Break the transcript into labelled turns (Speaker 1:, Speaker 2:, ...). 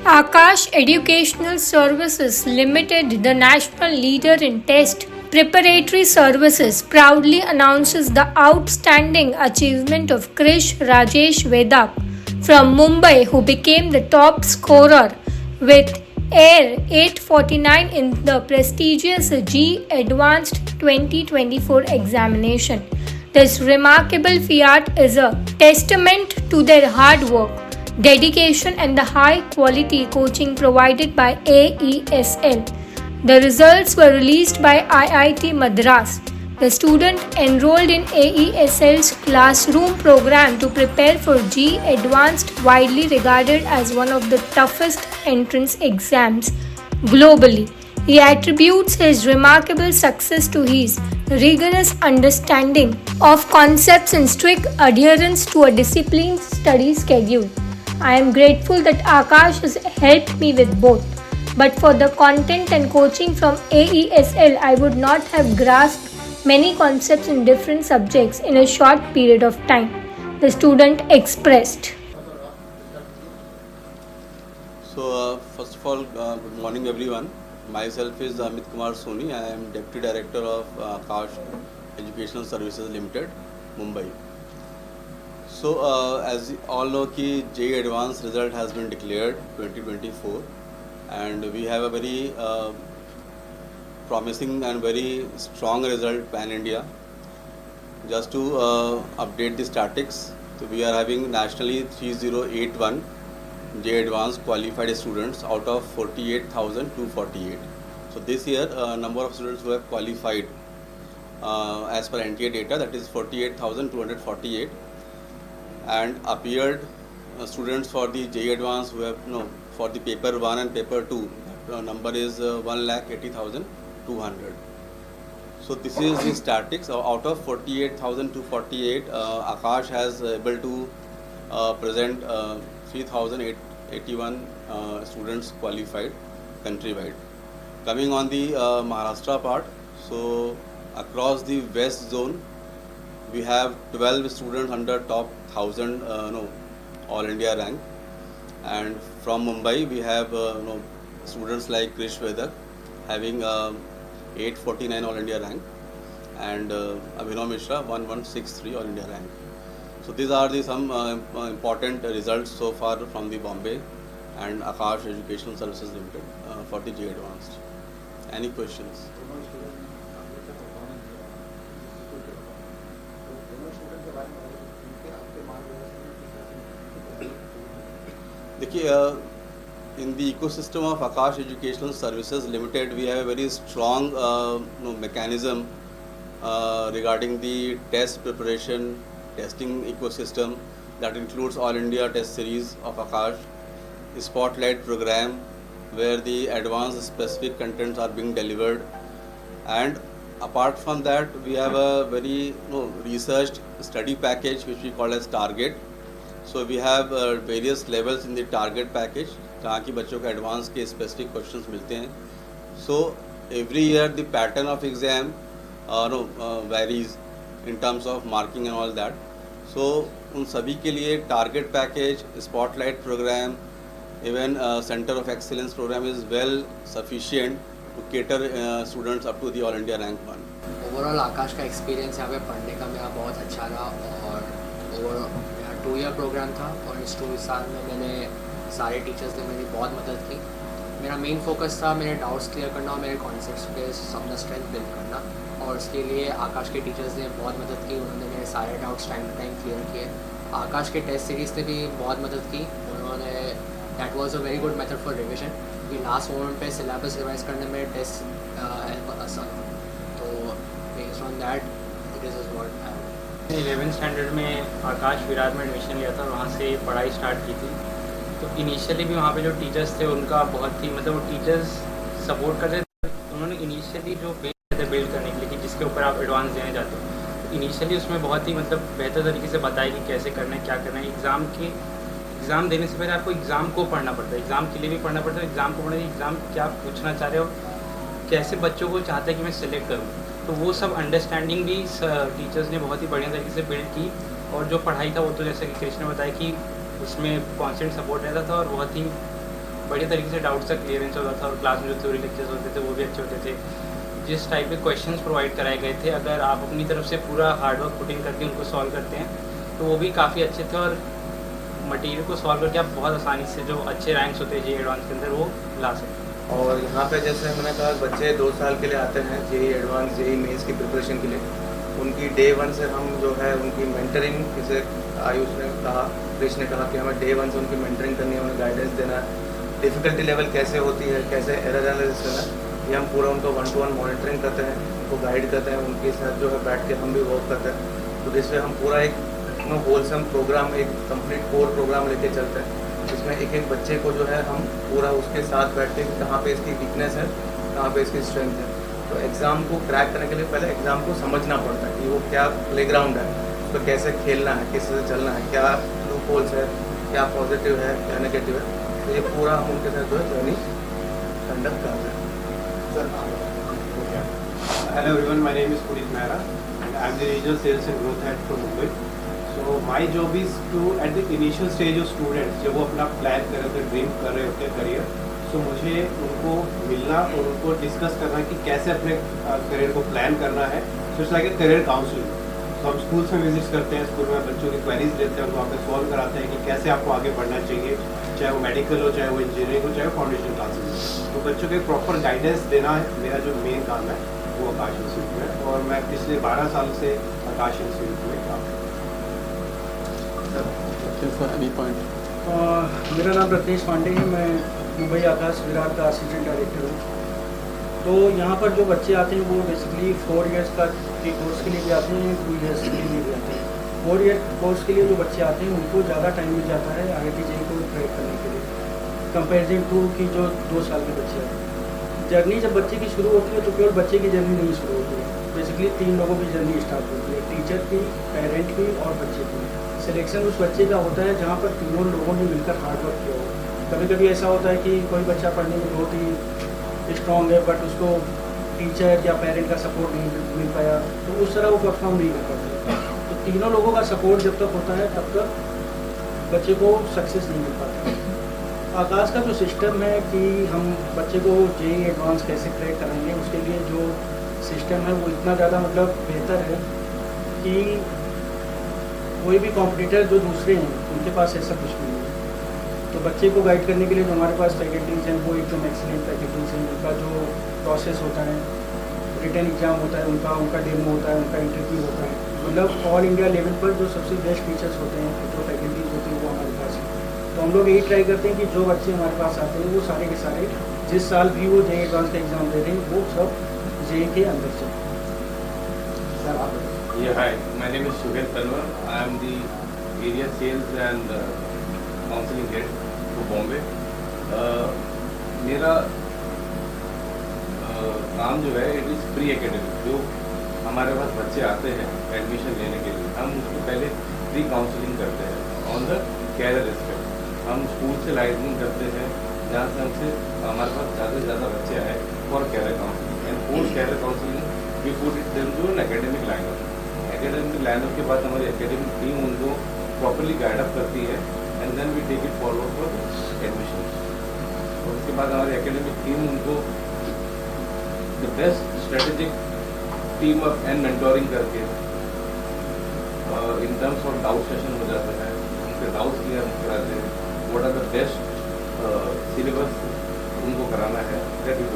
Speaker 1: Akash Educational Services Limited, the national leader in test preparatory services, proudly announces the outstanding achievement of Krish Rajesh Vedak from Mumbai, who became the top scorer with AIR 849 in the prestigious G Advanced 2024 examination. This remarkable feat is a testament to their hard work, dedication, and the high quality coaching provided by AESL. The results were released by IIT Madras. The student enrolled in AESL's classroom program to prepare for G Advanced, widely regarded as one of the toughest entrance exams globally. He attributes his remarkable success to his rigorous understanding of concepts and strict adherence to a disciplined study schedule. I am grateful that Akash has helped me with both, but for the content and coaching from AESL, I would not have grasped many concepts in different subjects in a short period of time, the student expressed.
Speaker 2: So, first of all, good morning everyone. Myself is Amit Kumar Soni. I am Deputy Director of Akash Educational Services Limited, Mumbai. So, as you all know, ki JEE Advanced result has been declared 2024, and we have a very promising and very strong result pan-India. Just to update the statistics, so we are having nationally 3081 JEE Advanced qualified students out of 48,248. So this year, number of students who have qualified as per NTA data, that is 48,248, and appeared students for the JEE Advanced who have for the paper 1 and paper 2, number is 1,80,200. So this is the statistics. Out of 48,248, Akash has able to present 3,081 students qualified countrywide. Coming on the Maharashtra part, so across the West zone, we have 12 students under top 1,000 All India rank, and from Mumbai we have students like Krish Vedak having 849 All India rank, and Abhinav Mishra 1163 All India rank. So these are the some important results so far from the Bombay and Akash Educational Services Limited for the JEE Advanced. Any questions? देखिए, in the ecosystem of Akash Educational Services Limited, we have a very strong mechanism regarding the test preparation, testing ecosystem that includes All India Test Series of Akash, Spotlight program where the advanced specific contents are being delivered, and apart from that we have a very researched study package which we call as Target. So we have various levels in the Target package जहाँ की बच्चों को advance के specific questions मिलते हैं. So every year the pattern of exam varies in terms of marking and all that. So उन सभी के लिए target package, spotlight programme, even centre of excellence programme is well sufficient to cater students up to the all India rank 1.
Speaker 3: Overall Aakash का experience यहाँ पे पढ़ने का मेरा बहुत अच्छा रहा, और ओवरऑल मेरा 2 ईयर प्रोग्राम था, और इस 2 साल में मैंने सारे टीचर्स ने मेरी बहुत मदद की. मेरा मेन फोकस था मेरे डाउट्स क्लियर करना और मेरे कॉन्सेप्ट्स पे अपना स्ट्रेंथ बिल्ड करना, और उसके लिए आकाश के टीचर्स ने बहुत मदद की. उन्होंने मेरे सारे doubts time to time clear किए. आकाश के टेस्ट सीरीज़ ने भी बहुत मदद की. उन्होंने that was a very good method for revision, कि लास्ट मोमेंट पे सिलेबस रिवाइज करने में टेस्ट हेल्प आसान. तो based on that it is what I
Speaker 4: 11th standard में आकाश विराट में एडमिशन लिया था और वहाँ से पढ़ाई स्टार्ट की थी. तो इनिशियली भी वहाँ पे जो टीचर्स थे उनका बहुत ही वो टीचर्स सपोर्ट करते थे. उन्होंने इनिशियली जो बेस थे बिल्ड करने के लिए कि जिसके ऊपर आप एडवांस देने जाते हो, तो इनिशियली उसमें बहुत ही बेहतर तरीके से बताया कि कैसे करना है, क्या करना है. एग्ज़ाम देने से पहले आपको एग्ज़ाम को पढ़ना पड़ता है, एग्ज़ाम के लिए भी पढ़ना पड़ता है. एग्ज़ाम को पढ़ना, एग्ज़ाम क्या पूछना चाह रहे हो, कैसे बच्चों को चाहते हैं कि मैं सिलेक्ट करूँ, तो वो सब अंडरस्टैंडिंग भी टीचर्स ने बहुत ही बढ़िया तरीके से बिल्ड की. और जो पढ़ाई था वो तो जैसे कि कृष्ण ने बताया कि उसमें कॉन्स्टेंट सपोर्ट रहता था और बहुत ही बढ़िया तरीके से डाउट्स का क्लियरेंस होता था और क्लास में जो थ्योरी लेक्चर्स होते थे वो भी अच्छे होते थे। जिस टाइप के क्वेश्चंस प्रोवाइड कराए गए थे, अगर आप अपनी तरफ से पूरा हार्डवर्क पुट इन करके उनको सॉल्व करते हैं तो वो भी काफ़ी अच्छे थे और मटेरियल को सॉल्व करके आप बहुत आसानी से जो अच्छे रैंक्स होते हैं जेईई एडवांस के अंदर वो ला सकते हैं।
Speaker 5: और यहाँ पे जैसे मैंने कहा बच्चे 2 साल के लिए आते हैं जेईई एडवांस जेईई मेंस की प्रिपरेशन के लिए, उनकी डे 1 से हम जो है उनकी मेंटरिंग, जैसे आयुष ने कहा, कृष्ण ने कहा कि हमें डे 1 से उनकी मेंटरिंग करनी है, उन्हें गाइडेंस देना है, डिफ़िकल्टी लेवल कैसे होती है, कैसे एरर एनालिसिस करना है, ये हम पूरा उनको 1-to-1 मॉनिटरिंग करते हैं, उनको गाइड करते हैं, उनके साथ जो है बैठ के हम भी वर्क करते हैं। तो जिससे हम पूरा एक होलसम प्रोग्राम, एक कंप्लीट कोर प्रोग्राम लेके चलते हैं, जिसमें एक एक बच्चे को जो है हम पूरा उसके साथ बैठ के कहाँ पे इसकी वीकनेस है, कहाँ पे इसकी स्ट्रेंथ है। तो एग्ज़ाम को क्रैक करने के लिए पहले एग्ज़ाम को समझना पड़ता है कि वो क्या प्लेग्राउंड है, उस पर कैसे खेलना है, किस से चलना है, क्या लूप होल्स है, क्या पॉजिटिव है, क्या नेगेटिव है। तो ये पूरा हम उनके साथ जो है जर्नी कंडक्ट करते हैं।
Speaker 6: Hello everyone, my name is Puneet Mehra and I am the Regional Sales and Growth Head from Mumbai. So my job is to at the initial stage of students, जब वो अपना plan कर रहे होते हैं, dream कर रहे होते हैं करियर, तो मुझे उनको मिलना और उनको डिस्कस करना कि कैसे अपने करियर को प्लान करना है। So it's like a career counselling. तो हम स्कूल्स में विजिट करते हैं, स्कूल में बच्चों की क्वेरीज लेते हैं, उनको वहाँ पे सॉल्व कराते हैं कि कैसे आपको आगे बढ़ना चाहिए, चाहे वो मेडिकल हो, चाहे वो इंजीनियरिंग हो, चाहे वो फाउंडेशन क्लासेस हो। तो बच्चों को एक प्रॉपर गाइडेंस देना है मेरा जो मेन काम है वो आकाश इंस्टीट्यूट में, और मैं पिछले 12 साल से आकाश इंस्टीट्यूट में काम
Speaker 7: मेरा नाम रत्नेश पांडे है, मैं मुंबई आकाश विराट का असिस्टेंट डायरेक्टर हूँ। तो यहाँ पर जो बच्चे आते हैं वो बेसिकली 4 इयर्स का के कोर्स के लिए भी आते हैं, 2 इयर्स के लिए भी आते हैं। 4 ईयर कोर्स के लिए जो बच्चे आते हैं उनको ज़्यादा टाइम मिल जाता है IIT जेईई को क्रैक करने के लिए, कंपेरिजन टू कि जो 2 साल के बच्चे आते हैं। जर्नी जब बच्चे की शुरू होती है तो केवल बच्चे की जर्नी नहीं शुरू होती है, बेसिकली 3 लोगों की जर्नी स्टार्ट होती है, टीचर की, पेरेंट की और बच्चे की। सिलेक्शन उस बच्चे का होता है जहाँ पर तीनों लोगों ने मिलकर हार्डवर्क किया हो। कभी कभी ऐसा होता है कि कोई बच्चा पढ़ने में बहुत ही स्ट्रॉन्ग है बट उसको टीचर या पेरेंट का सपोर्ट नहीं मिल पाया, तो उस तरह वो परफॉर्म नहीं कर पाता। तो तीनों लोगों का सपोर्ट जब तक होता है तब तक बच्चे को सक्सेस नहीं मिल पाता। आकाश का जो सिस्टम है कि हम बच्चे को जेईई एडवांस कैसे क्रैक कराएंगे, उसके लिए जो सिस्टम है वो इतना ज़्यादा मतलब बेहतर है कि कोई भी कॉम्पिटिटर जो दूसरे हैं उनके पास ऐसा कुछ नहीं है। तो बच्चे को गाइड करने के लिए जो हमारे पास फैकल्टीज़ हैं वो एकदम एक्सीलेंट फैकल्टीज़ हैं। उनका जो प्रोसेस होता है, रिटन एग्ज़ाम होता है उनका डेमो होता है, उनका इंटरव्यू होता है, मतलब ऑल इंडिया लेवल पर जो सबसे बेस्ट टीचर्स होते हैं, जो फैकल्टीज़ होती हैं वो हमारे पास हैं। तो हम लोग यही ट्राई करते हैं कि जो बच्चे हमारे पास आते हैं वो सारे के सारे जिस साल भी वो जेईई एडवांस का एग्ज़ाम दे रहे हैं वो सब जेईई के अंदर से।
Speaker 3: सर आप
Speaker 8: Yeah, hi. My name is Shubhet Talwar. I am the area sales and counseling head for Bombay. मेरा काम जो है इट इज़ प्री एकेडमिक। जो हमारे पास बच्चे आते हैं एडमिशन लेने के लिए, हम उसको पहले प्री काउंसलिंग करते हैं ऑन द कैरियर एस्पेक्ट। हम स्कूल से लाइजनिंग करते हैं जहाँ से हमसे हमारे पास ज़्यादा से ज़्यादा बच्चे आए for career counselling and post career counselling we put it them to an academic line. Academic line के बाद हमारी एकेडमिक टीम उनको प्रॉपरली गाइड अप करती है and then we take it forward for admission. और उसके बाद हमारी एकेडमिक टीम उनको the best strategic team up and mentoring करके in terms of doubt session हो जाता है, उनके डाउट्स क्लियर कराते हैं, what are the best syllabus उनको कराना है दैट वी